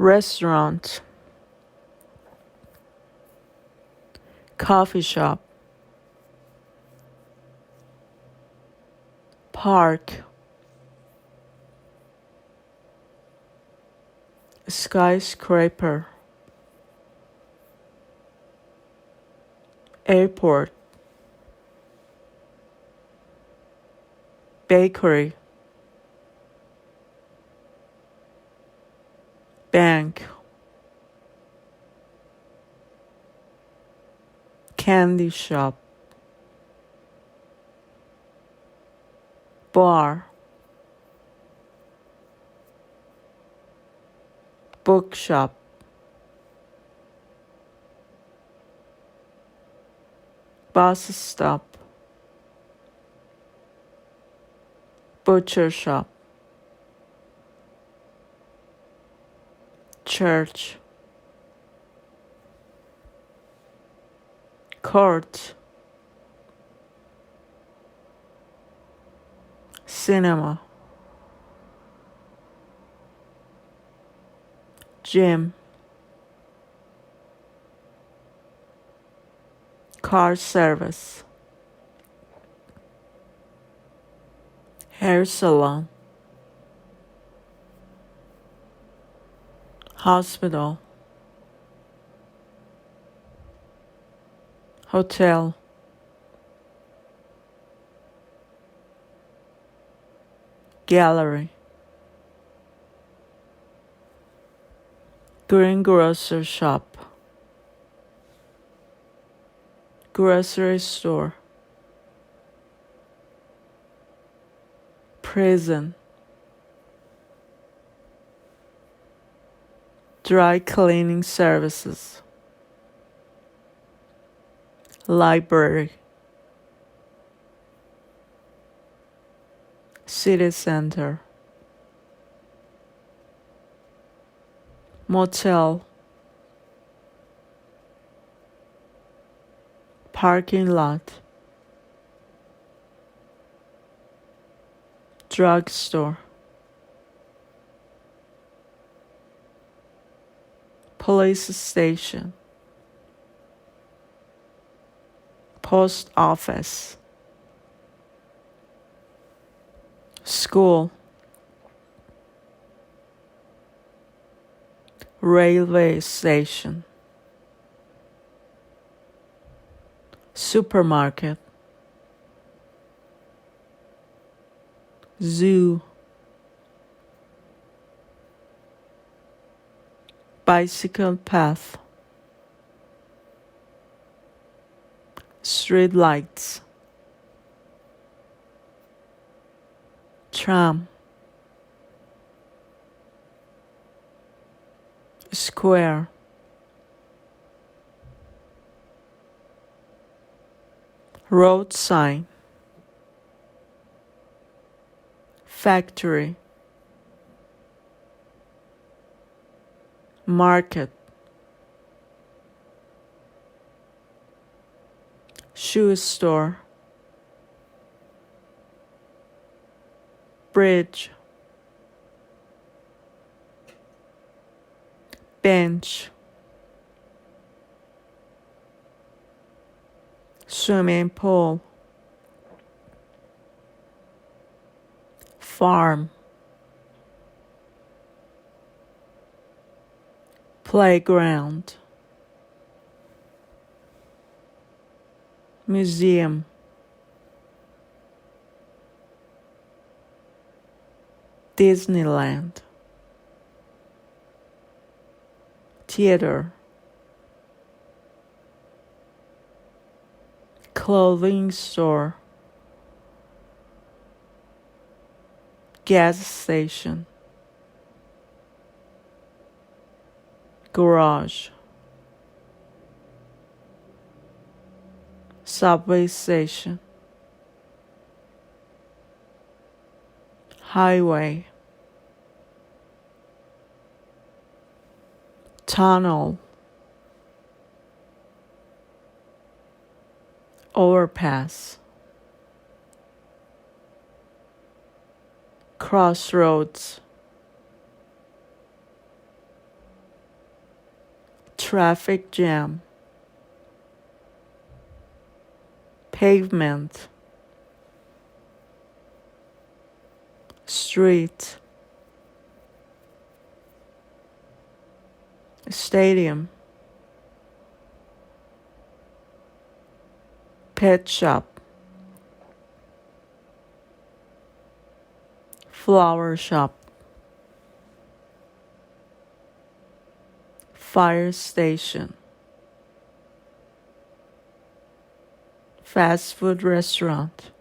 restaurant, coffee shop, park, skyscraper, airport, bakery, bank, candy shop, bar, bookshop, bus stop, butcher shop, church, court, cinema, gym, car service, hair salon, hospital, hotel, gallery, greengrocer shop, grocery store, prison, dry cleaning services, library, city center, motel, parking lot, drugstore, police station, post office, school, railway station, supermarket, zoo, bicycle path, street lights, tram, square, road sign, factory, market, shoe store, bridge, bench, swimming pool, farm, playground, museum, Disneyland, theater, clothing store, gas station, garage, subway station, highway, tunnel, overpass, crossroads, traffic jam, pavement, street, stadium, pet shop, flower shop, fire station, fast food restaurant,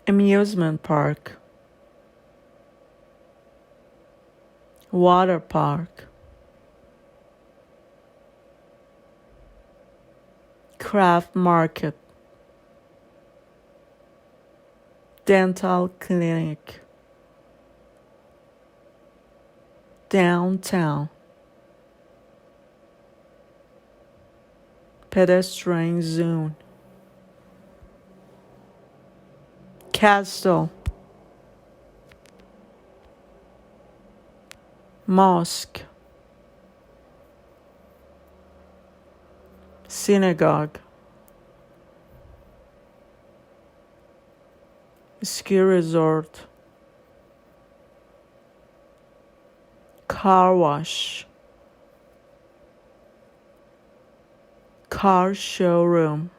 amusement park, water park, craft market, dental clinic, downtown, pedestrian zone, castle, mosque, synagogue, ski resort, car wash, car showroom,